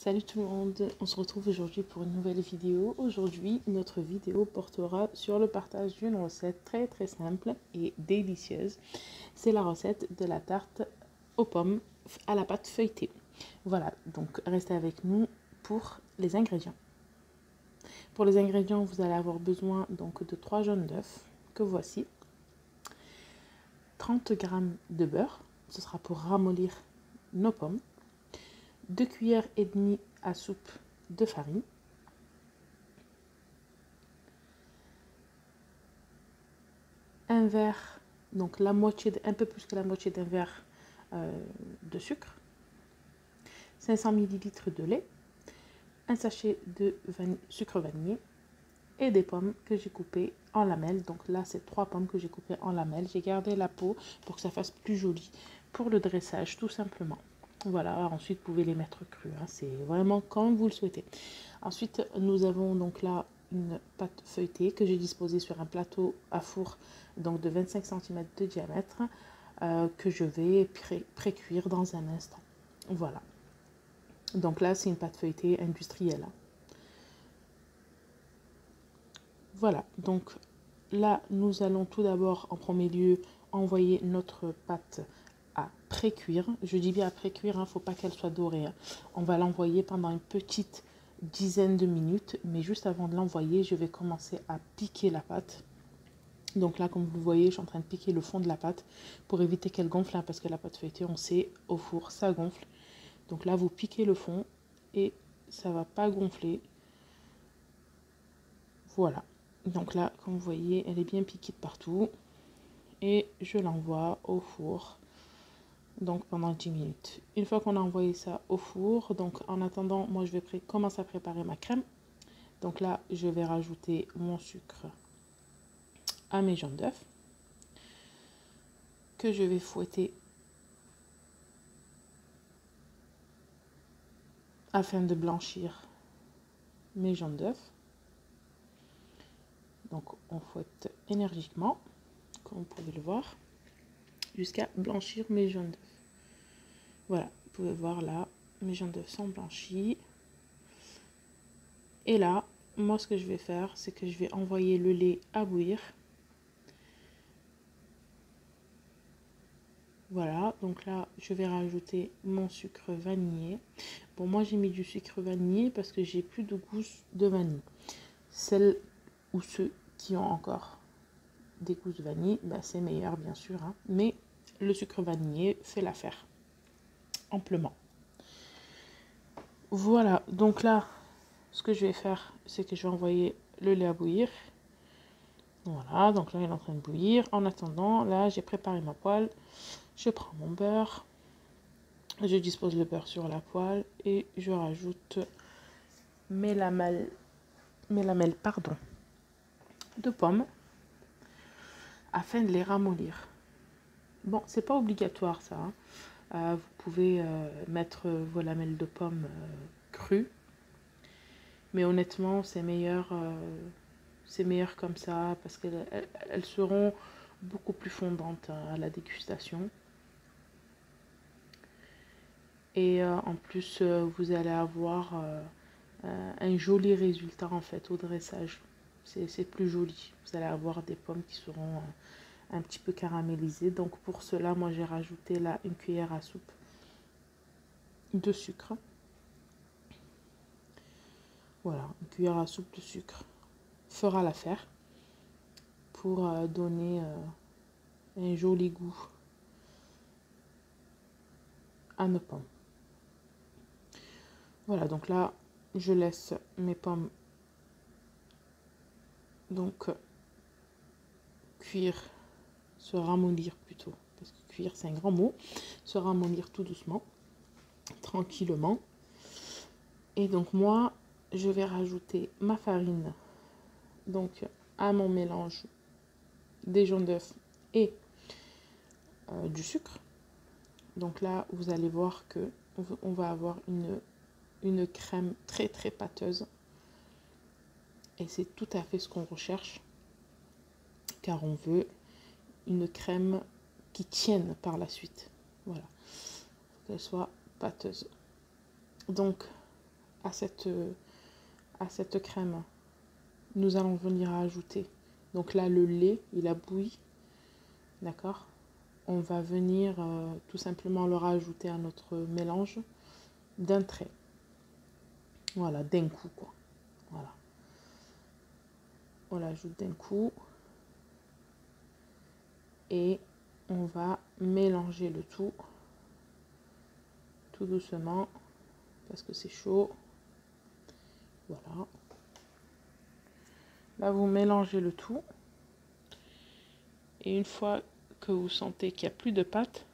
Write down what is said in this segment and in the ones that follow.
Salut tout le monde, on se retrouve aujourd'hui pour une nouvelle vidéo. Aujourd'hui, notre vidéo portera sur le partage d'une recette très simple et délicieuse. C'est la recette de la tarte aux pommes à la pâte feuilletée. Voilà, donc restez avec nous pour les ingrédients. Pour les ingrédients, vous allez avoir besoin donc de 3 jaunes d'œufs que voici. 30 g de beurre, ce sera pour ramollir nos pommes. 2 cuillères et demie à soupe de farine, un verre, donc la moitié, un peu plus que la moitié d'un verre de sucre, 500 ml de lait, un sachet de sucre vanillé et des pommes que j'ai coupées en lamelles. Donc là, c'est 3 pommes que j'ai coupées en lamelles. J'ai gardé la peau pour que ça fasse plus joli pour le dressage, tout simplement. Voilà, ensuite vous pouvez les mettre crus, hein, c'est vraiment comme vous le souhaitez. Ensuite, nous avons donc là une pâte feuilletée que j'ai disposée sur un plateau à four donc de 25 cm de diamètre que je vais pré-cuire dans un instant. Voilà. Donc là, c'est une pâte feuilletée industrielle. Voilà, donc là, nous allons tout d'abord, en premier lieu, envoyer notre pâte à pré-cuire. Je dis bien à pré-cuire, il ne faut pas qu'elle soit dorée. Hein. On va l'envoyer pendant une petite dizaine de minutes, mais juste avant de l'envoyer, je vais commencer à piquer la pâte. Donc là, comme vous voyez, je suis en train de piquer le fond de la pâte pour éviter qu'elle gonfle, hein, parce que la pâte feuilletée, on sait, au four, ça gonfle. Donc là, vous piquez le fond et ça ne va pas gonfler. Voilà. Donc là, comme vous voyez, elle est bien piquée de partout. Et je l'envoie au four donc pendant 10 minutes. Une fois qu'on a envoyé ça au four, donc en attendant, moi je vais commencer à préparer ma crème. Donc là, je vais rajouter mon sucre à mes jaunes d'œufs que je vais fouetter afin de blanchir mes jaunes d'œufs. Donc on fouette énergiquement, comme vous pouvez le voir, jusqu'à blanchir mes jaunes d'œufs. Voilà, vous pouvez voir là, mes jaunes d'œufs sont blanchis. Et là, moi ce que je vais faire, c'est que je vais envoyer le lait à bouillir. Voilà, donc là, je vais rajouter mon sucre vanillé. Bon, moi j'ai mis du sucre vanillé parce que j'ai plus de goût de vanille. Celles ou ceux qui ont encore des gousses de vanille, ben, c'est meilleur bien sûr, hein, mais le sucre vanillé fait l'affaire amplement. Voilà, donc là, ce que je vais faire, c'est que je vais envoyer le lait à bouillir. Voilà, donc là il est en train de bouillir. En attendant, là j'ai préparé ma poêle. Je prends mon beurre. Je dispose le beurre sur la poêle et je rajoute mes lamelles de pommes afin de les ramollir. Bon, c'est pas obligatoire ça. Hein. Vous pouvez mettre vos lamelles de pommes crues, mais honnêtement, c'est meilleur comme ça parce qu'elles seront beaucoup plus fondantes à la dégustation. Et en plus, vous allez avoir un joli résultat en fait au dressage. C'est plus joli. Vous allez avoir des pommes qui seront un petit peu caramélisées. Donc pour cela, moi j'ai rajouté là une cuillère à soupe de sucre. Voilà, une cuillère à soupe de sucre fera l'affaire pour donner un joli goût à nos pommes. Voilà, donc là, je laisse mes pommes donc cuire, se ramollir plutôt, parce que cuire c'est un grand mot, se ramollir tout doucement, tranquillement. Et donc moi, je vais rajouter ma farine donc à mon mélange des jaunes d'œufs et du sucre. Donc là, vous allez voir que on va avoir une crème très pâteuse. Et c'est tout à fait ce qu'on recherche, car on veut une crème qui tienne par la suite. Voilà, qu'elle soit pâteuse. Donc à cette crème, nous allons venir ajouter, donc là le lait, il a bouilli, d'accord? On va venir tout simplement le rajouter à notre mélange d'un trait. Voilà, d'un coup, quoi. Voilà. On l'ajoute d'un coup. Et on va mélanger le tout doucement parce que c'est chaud. Voilà. Là, vous mélangez le tout. Et une fois que vous sentez qu'il n'y a plus de pâte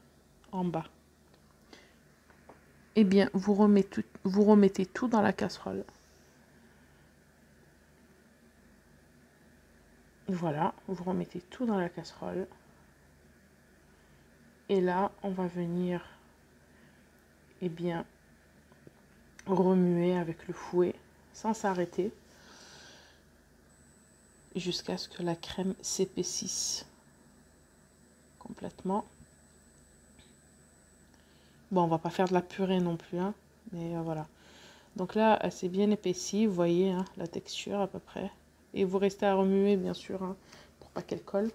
en bas, eh bien, vous remettez tout dans la casserole. Voilà, vous remettez tout dans la casserole. Et là, on va venir, eh bien, remuer avec le fouet sans s'arrêter jusqu'à ce que la crème s'épaississe complètement. Bon, on va pas faire de la purée non plus, hein, mais voilà. Donc là, elle s'est bien épaissie, vous voyez hein, la texture à peu près. Et vous restez à remuer, bien sûr, hein, pour pas qu'elle colle.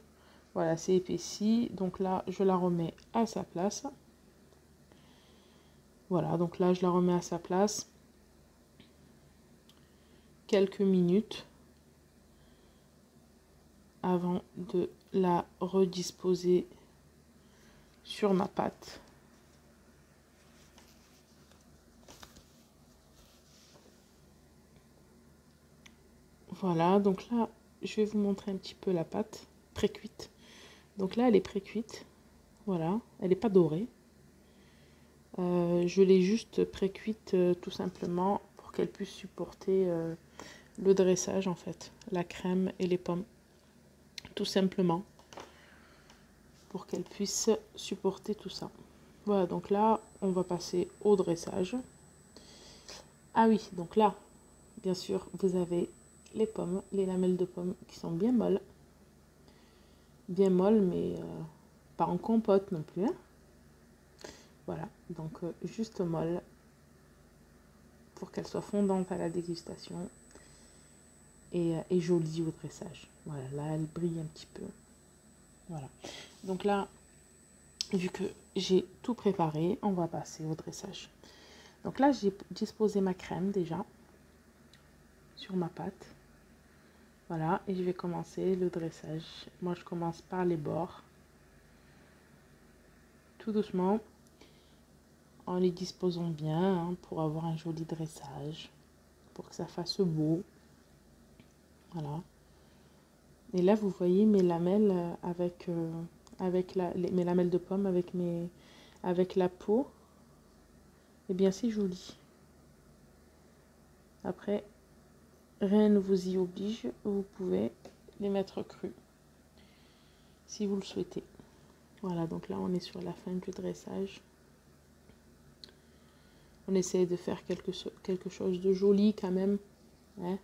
Voilà, c'est épaissi. Donc là, je la remets à sa place. Voilà, donc là, je la remets à sa place. Quelques minutes avant de la redisposer sur ma pâte. Voilà, donc là, je vais vous montrer un petit peu la pâte pré-cuite. Donc là, elle est pré-cuite. Voilà, elle n'est pas dorée. Je l'ai juste pré-cuite tout simplement pour qu'elle puisse supporter le dressage en fait, la crème et les pommes. Tout simplement pour qu'elle puisse supporter tout ça. Voilà, donc là, on va passer au dressage. Ah oui, donc là, bien sûr, vous avez les pommes, les lamelles de pommes qui sont bien molles. Bien molles, mais pas en compote non plus. Hein. Voilà, donc juste molles pour qu'elles soient fondantes à la dégustation et jolies au dressage. Voilà, là, elle brille un petit peu. Voilà, donc là, vu que j'ai tout préparé, on va passer au dressage. Donc là, j'ai disposé ma crème déjà sur ma pâte. Voilà, et je vais commencer le dressage. Moi, je commence par les bords. Tout doucement, en les disposant bien hein, pour avoir un joli dressage, pour que ça fasse beau. Voilà. Et là, vous voyez mes lamelles avec mes lamelles de pommes avec la peau. Eh bien, c'est joli. Après, rien ne vous y oblige. Vous pouvez les mettre crus si vous le souhaitez. Voilà, donc là, on est sur la fin du dressage. On essaie de faire quelque chose de joli quand même. Hein.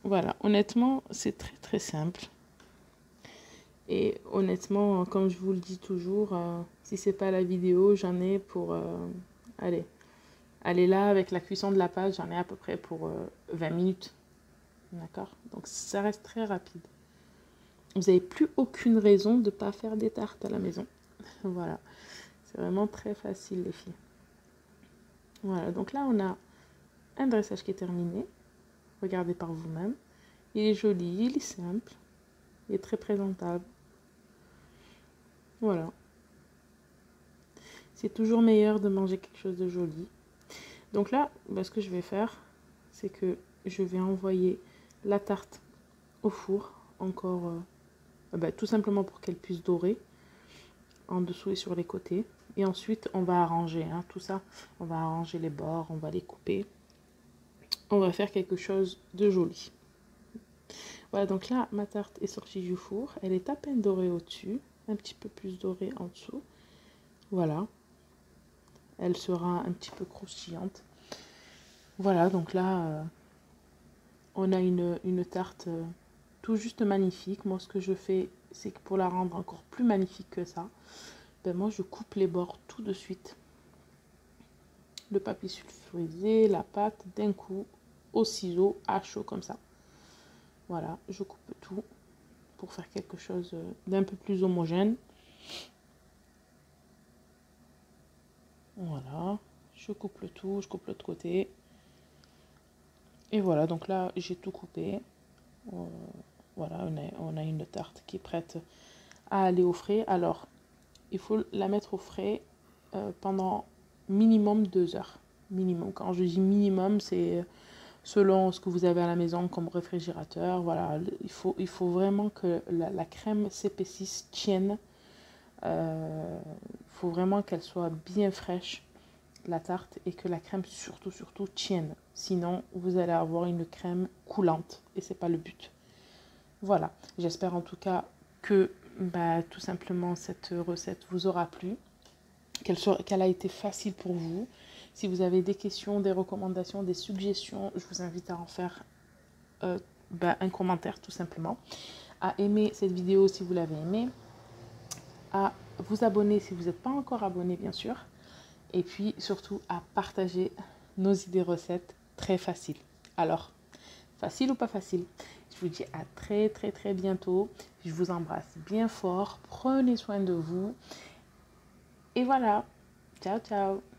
Voilà, honnêtement, c'est très très simple. Et honnêtement, comme je vous le dis toujours, si c'est pas la vidéo, j'en ai pour... allez là, avec la cuisson de la pâte, j'en ai à peu près pour 20 minutes. D'accord? Donc ça reste très rapide. Vous n'avez plus aucune raison de ne pas faire des tartes à la maison. Voilà. C'est vraiment très facile, les filles. Voilà, donc là, on a un dressage qui est terminé. Regardez par vous-même. Il est joli, il est simple. Il est très présentable. Voilà. C'est toujours meilleur de manger quelque chose de joli. Donc là, ce que je vais faire, c'est que je vais envoyer la tarte au four. Encore, tout simplement pour qu'elle puisse dorer. En dessous et sur les côtés. Et ensuite, on va arranger hein, tout ça. On va arranger les bords, on va les couper. On va faire quelque chose de joli. Voilà, donc là, ma tarte est sortie du four. Elle est à peine dorée au-dessus. Un petit peu plus dorée en dessous. Voilà. Elle sera un petit peu croustillante. Voilà, donc là, on a une tarte tout juste magnifique. Moi, ce que je fais, c'est que pour la rendre encore plus magnifique que ça, moi, je coupe les bords tout de suite. le papier sulfurisé, la pâte d'un coup au ciseau à chaud comme ça. Voilà, je coupe tout pour faire quelque chose d'un peu plus homogène. Voilà, je coupe le tout, je coupe l'autre côté. Et voilà, donc là, j'ai tout coupé. Voilà, on a une tarte qui est prête à aller au frais. Alors, il faut la mettre au frais pendant minimum 2 heures. Minimum. Quand je dis minimum, c'est selon ce que vous avez à la maison comme réfrigérateur. Voilà, il faut vraiment que la crème s'épaississe, tienne. Il faut vraiment qu'elle soit bien fraîche, la tarte, et que la crème surtout tienne. Sinon, vous allez avoir une crème coulante et c'est pas le but. Voilà, j'espère en tout cas que tout simplement cette recette vous aura plu, qu'elle a été facile pour vous. Si vous avez des questions, des recommandations, des suggestions, je vous invite à en faire un commentaire tout simplement, à aimer cette vidéo si vous l'avez aimée, à vous abonner si vous n'êtes pas encore abonné bien sûr, et puis surtout à partager nos idées recettes très faciles. Alors, facile ou pas facile, je vous dis à très bientôt. Je vous embrasse bien fort. Prenez soin de vous. Et voilà. Ciao, ciao.